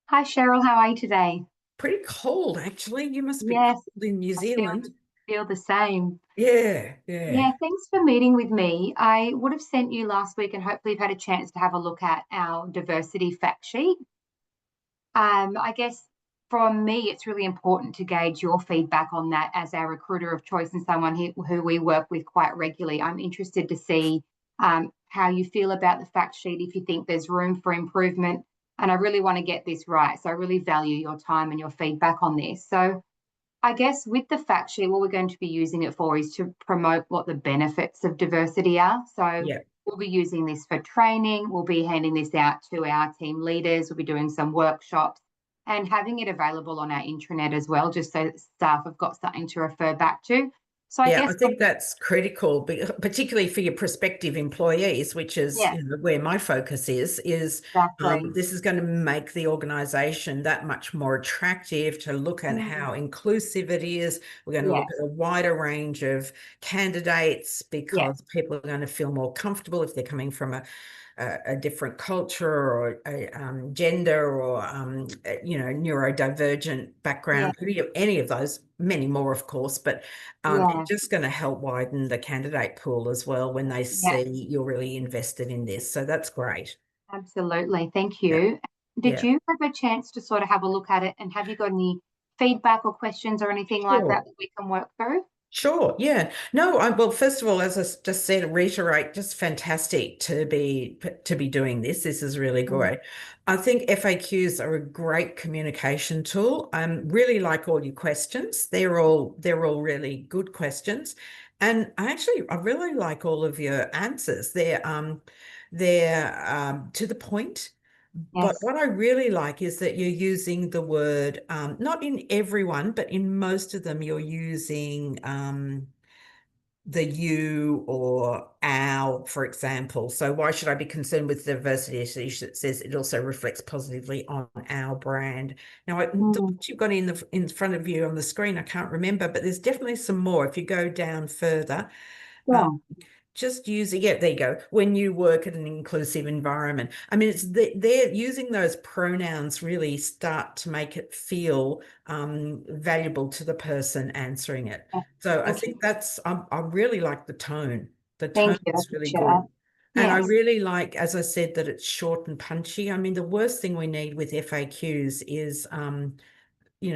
Hi Cheryl, how are you today? Pretty cold, actually. You must be Yes, cold in New I feel Zealand. feel the same. Yeah, yeah. Yeah, thanks for meeting with me. I would have sent you last week and hopefully you've had a chance to have a look at our diversity fact sheet. I guess for me, it's really important to gauge your feedback on that as our recruiter of choice and someone who we work with quite regularly. I'm interested to see how you feel about the fact sheet, if you think there's room for improvement. And I really want to get this right. So I really value your time and your feedback on this. So I guess with the fact sheet, what we're going to be using it for is to promote what the benefits of diversity are. So Yeah. we'll be using this for training. We'll be handing this out to our team leaders. We'll be doing some workshops and having it available on our intranet as well, just so staff have got something to refer back to. So I Yeah, I guess, think that's critical, particularly for your prospective employees, which is, yeah, where my focus is exactly. this is going to make the organization that much more attractive to look at Mm, how inclusive it is. We're going to look yes, at a wider range of candidates yes, because people are going to feel more comfortable if they're coming from a different culture or a gender or neurodivergent yeah, background, any of those, many more, of course, but yeah, it's just going to help widen the candidate pool as well when they yeah, see you're really invested in this. So that's great. absolutely. Thank Yeah, you. Did yeah. you have a chance to sort of have a look at it and have you got any feedback or questions or anything like Sure. that we can work through? Sure, yeah. No, well, first of all, as I just said, reiterate, just fantastic to be doing this. This is really Mm, great. I think FAQs are a great communication tool. Really like all your questions. They're all really good questions. And I really like all of your answers. They're to the point. But yes. what I really like is that you're using the word, not in everyone, but in most of them, you're using the you or our, for example. So why should I be concerned with diversity? It says it also reflects positively on our brand. Now, Mm, what you've got in front of you on the screen, I can't remember, but there's definitely some more. If you go down further, um, yeah. just using, yeah, there you go, when you work in an inclusive environment. I mean, they're using those pronouns really start to make it feel valuable to the person answering it. Yeah. So I Thank you. think I really like the tone. The Thank tone you. I is really appreciate that. good. And I Yes. really like, as I said, that it's short and punchy. I mean, the worst thing we need with FAQs is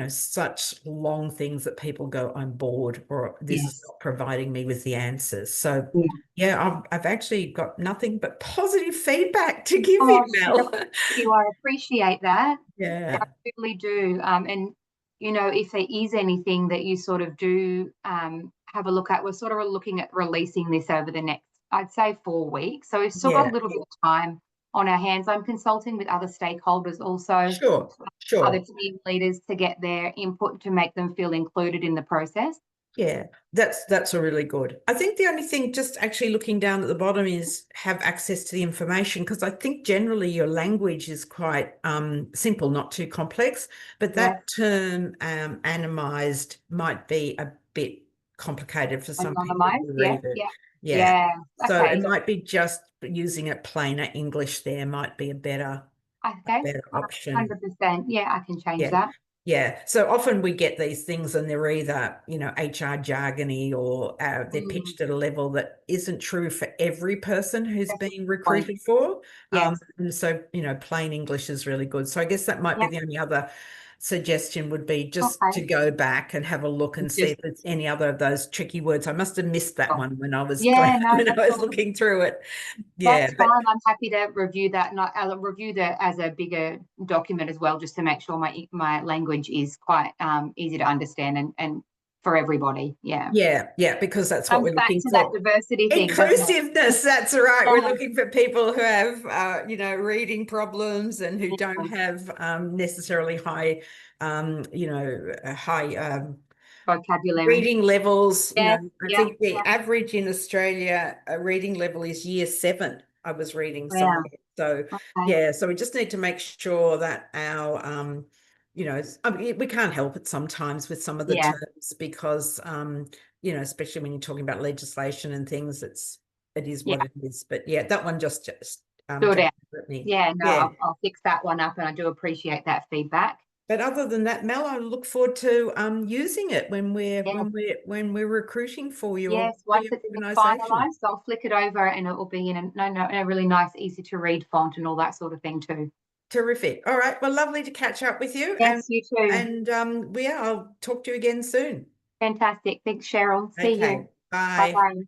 such long things that people go, I'm bored, or this is Yes. not providing me with the answers. So, Yeah. yeah, I've actually got nothing but positive feedback to give you, Oh, Cheryl, Mel. thank you. I appreciate that. I Yeah, really do. And if there is anything that you sort of do have a look at, we're sort of looking at releasing this over the next, I'd say, 4 weeks. So we've still got a yeah, little bit of time on our hands. I'm consulting with other stakeholders also, sure, other sure. team leaders to get their input to make them feel included in the process. Yeah, that's a really good. I think the only thing, just actually looking down at the bottom, is have access to the information, because I think generally your language is quite simple, not too complex. But Yes, that term animized might be a bit complicated for some people anonymized. to Yeah, read it. yeah, Yeah. yeah. So it Okay, might be just using it plainer English there might be a okay, better option. 100%. Yeah, I can change Yeah. that. Yeah. So often we get these things and they're either, HR jargony, or they're Mm, pitched at a level that isn't true for every person who's that's a being good point. recruited for. Yes. And so, plain English is really good. So I guess that might be Yeah. the only other suggestion would be just to Okay. go back and have a look and see Just if there's any other of those tricky words. I must have missed that oh, one when I was yeah, no, when I that's was all. looking through it. Yeah, That's but fine. I'm happy to review that, and I'll review that as a bigger document as well, just to make sure my language is quite easy to understand and for everybody. Yeah. yeah, yeah, because that's what Comes we're back looking to that for. diversity thing, doesn't it? Inclusiveness, that's right. We're Yeah. looking for people who have, reading problems and who don't Yeah. have necessarily high, high Vocabulary. reading levels. Yes. I Yeah. think the average in Australia reading level is year seven. I was reading somewhere. Wow. So Okay. yeah, so we just need to make sure that our, I mean, we can't help it sometimes with some of the Yeah. terms because, especially when you're talking about legislation and things, it is Yeah. what it is. But yeah, that one just Sort go out. with me. Yeah, no, Yeah. I'll fix that one up, and I do appreciate that feedback. But other than that, Mel, I look forward to using it when Yeah. when we're recruiting for you or Yes, for once your it's been organisation. finalised, I'll flick it over and it will be in a really nice, easy to read font and all that sort of thing too. Terrific. All right. Well, lovely to catch up with you, Yes, you too. and I'll talk to you again soon. Fantastic. Thanks, Cheryl. See Okay. you. Bye Bye. bye.